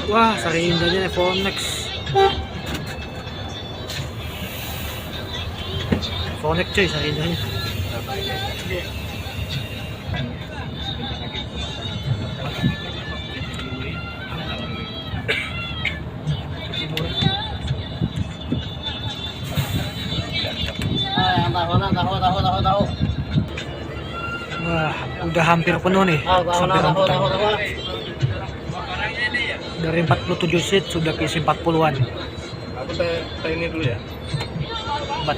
Wah, sarindanya Phonex. Phonex cuy, sarindanya. Tahu. Wah, udah hampir penuh nih. Sampai rambutan. Dari 47 seat sudah keisi 40-an. Aku teh ini dulu ya. Hebat.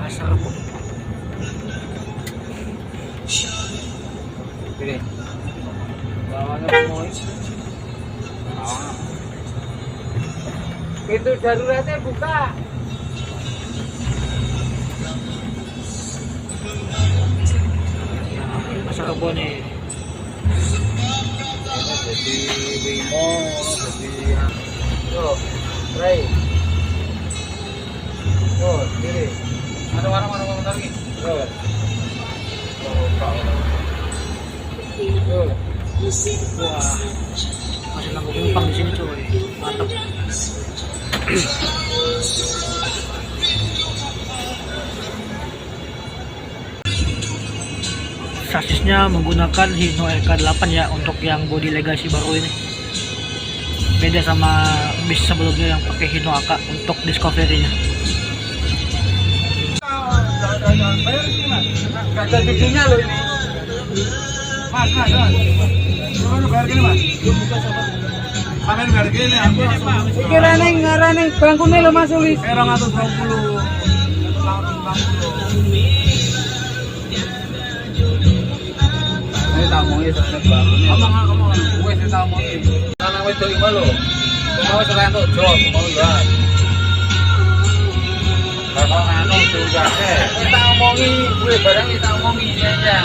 Sarap po. Ini. Bawahnya semua. Itu daruratnya buka. Masarap po nih. Jadi Bimo, jadi tuh, Ray. Tuh, kiri. Ada warung lagi. Tuh. Tuh. Wah, masih nanggung di sini cuy. Mantap. Sasisnya menggunakan Hino RK8 ya untuk yang body legacy baru ini. Beda sama bis sebelumnya yang pakai Hino AK untuk discovery-nya. Ada cucunya loh ini. Mas. Kamu bayar gini, Mas? Sampeyan bayar gini aku. Iki rene bangkune lho Mas Ulis. 220. Ini tamunya sangat bagus. Ngomong. Wes tamunya. Lanang wedok iki lho. Mau wis ora entuk job, mau ya. Kalau anu diundangke. Kita omongi gue barang kita omongi ya.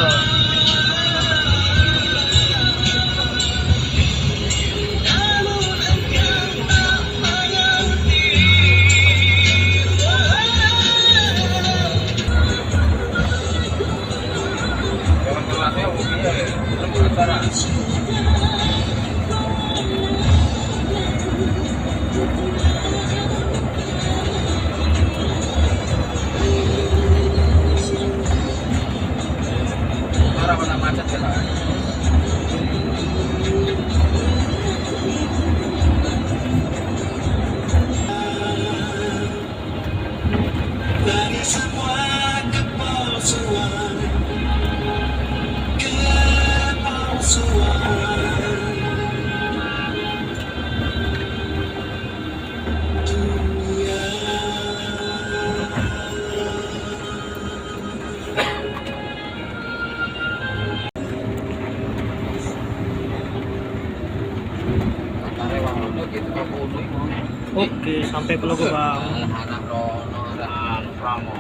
Oke, sampai Pulau Gebang. Anak Rono, arah Ramo.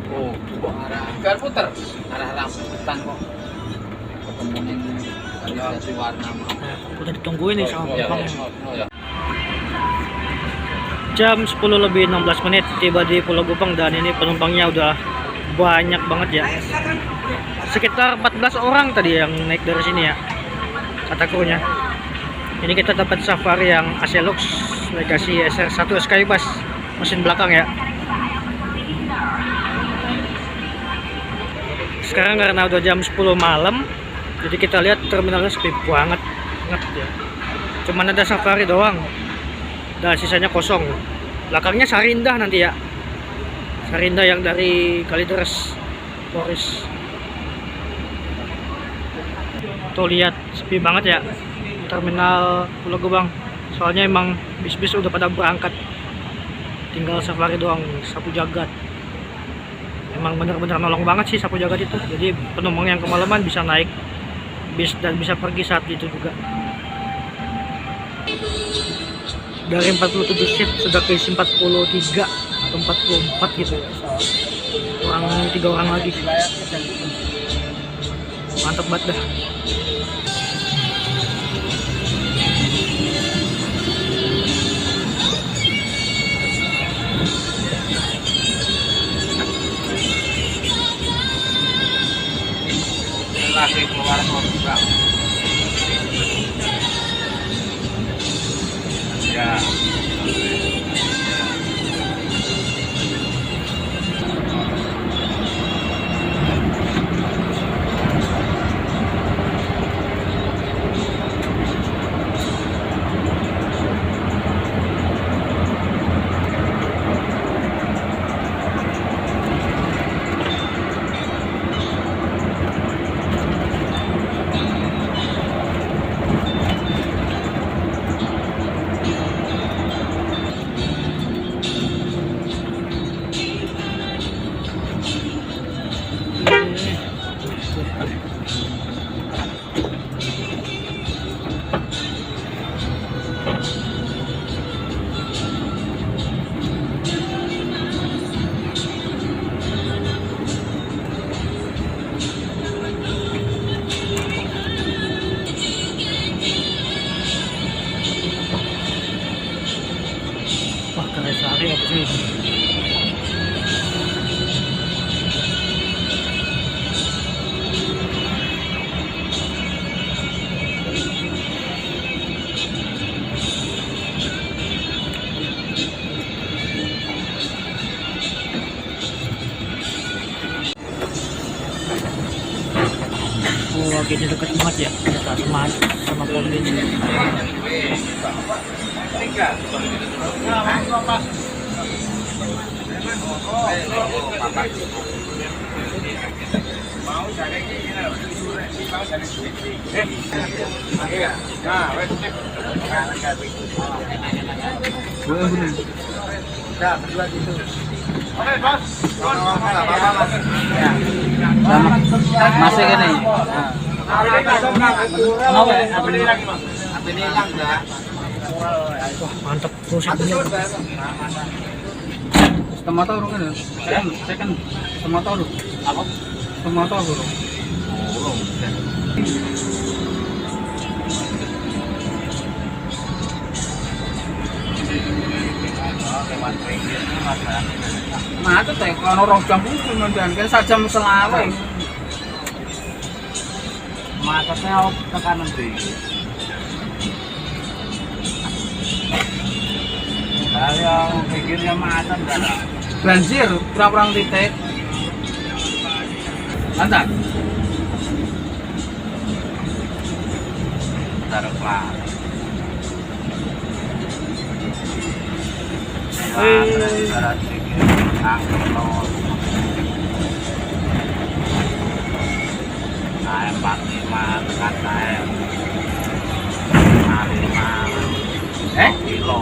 Oh, kok arah Gar puter, arah rambutan kok. Ketemu ini. Ada warna mah. Udah ditungguin nih sama penumpang. Ya. Jam 10 lebih 16 menit tiba di Pulau Gebang dan ini penumpangnya udah banyak banget ya. Sekitar 14 orang tadi yang naik dari sini ya. Kata krunya. Ini kita dapat Safari yang AC Lux Legacy SR1 Skybus mesin belakang ya. Sekarang karena udah jam 10 malam, jadi kita lihat terminalnya sepi banget ya. Cuman ada Safari doang, dan sisanya kosong. Belakangnya Sarinda nanti ya, Sarinda yang dari Kalideres Boris. Tuh lihat sepi banget ya terminal Pulau Gebang. Soalnya emang bis-bis udah pada berangkat, tinggal Safari doang, sapu jagat. Emang bener-bener nolong banget sih sapu jagat itu. Jadi penumpang yang kemalaman bisa naik bis dan bisa pergi saat itu juga. Dari 47 seat sudah keisi 43 atau 44 gitu. Kurang 3 orang lagi. Mantap banget dah. Lagi keluar juga. Ya. Wah, keren sekali apa sih? Oh, gini dekat banget ya, ternyata sama pom bensin. Masih gini. Wah, mantap prosesnya. Setengah tahun kan ya? Second setengah tahun. Apa? Setengah tahun dulu. Macet ya, kalau orang jam pun kemudian kan sajam selawe. Macetnya tekanan sih. Yang pikirnya macet enggak ada. Banjir, kurang-kurang titik. Mantap. Taruh kelas. Kilo.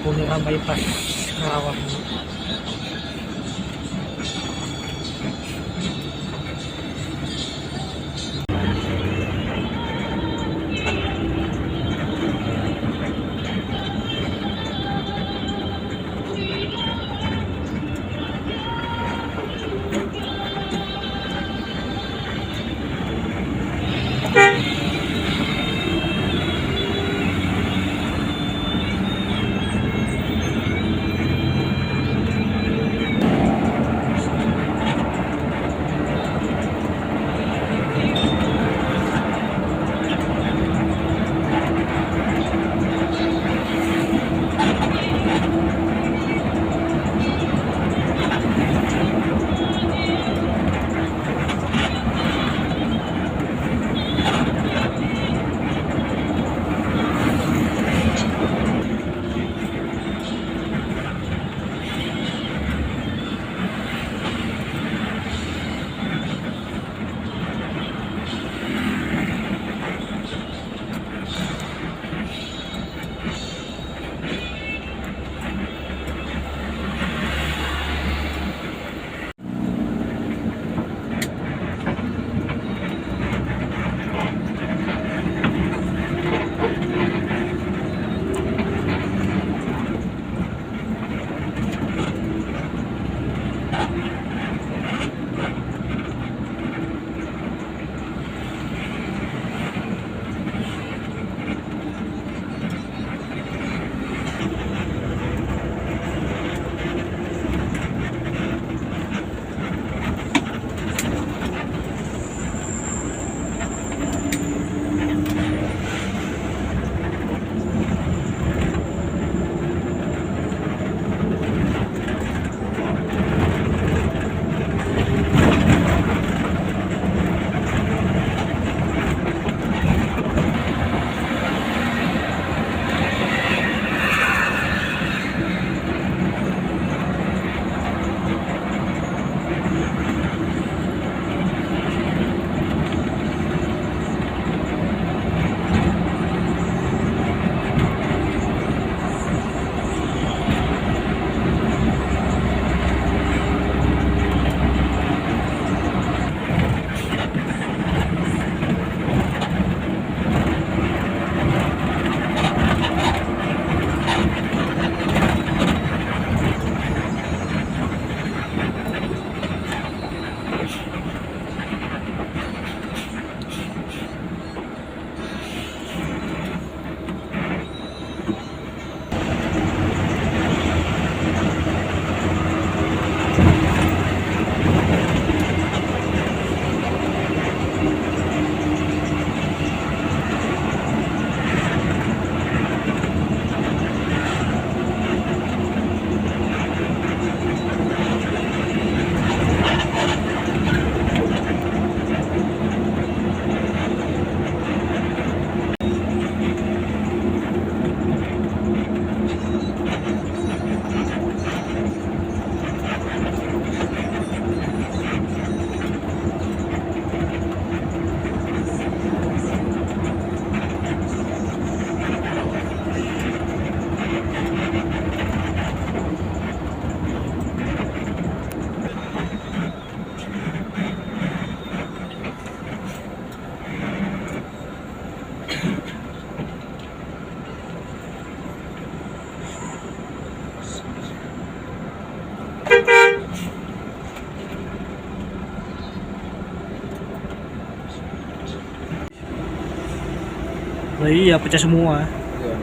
Punira bypass Karawang. Nah, iya, pecah semua. Iya.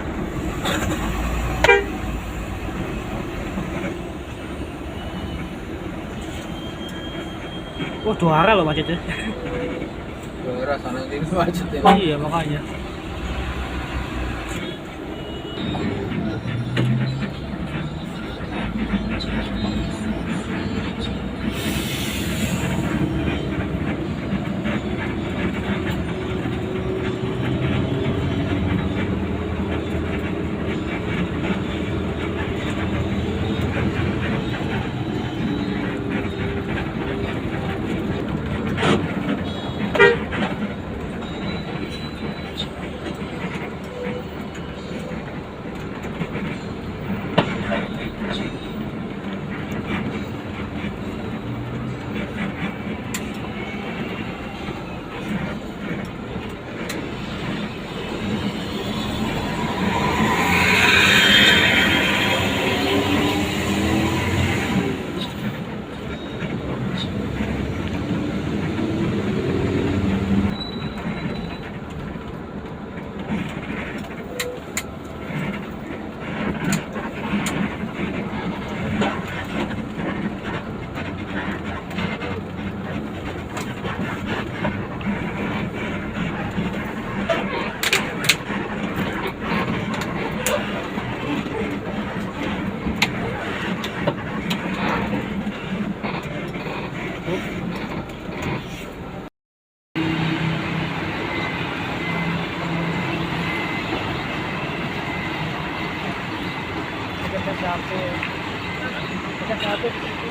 Wah, juara loh macetnya. Daerah sana sini macet ya. Iya, makanya. Satu.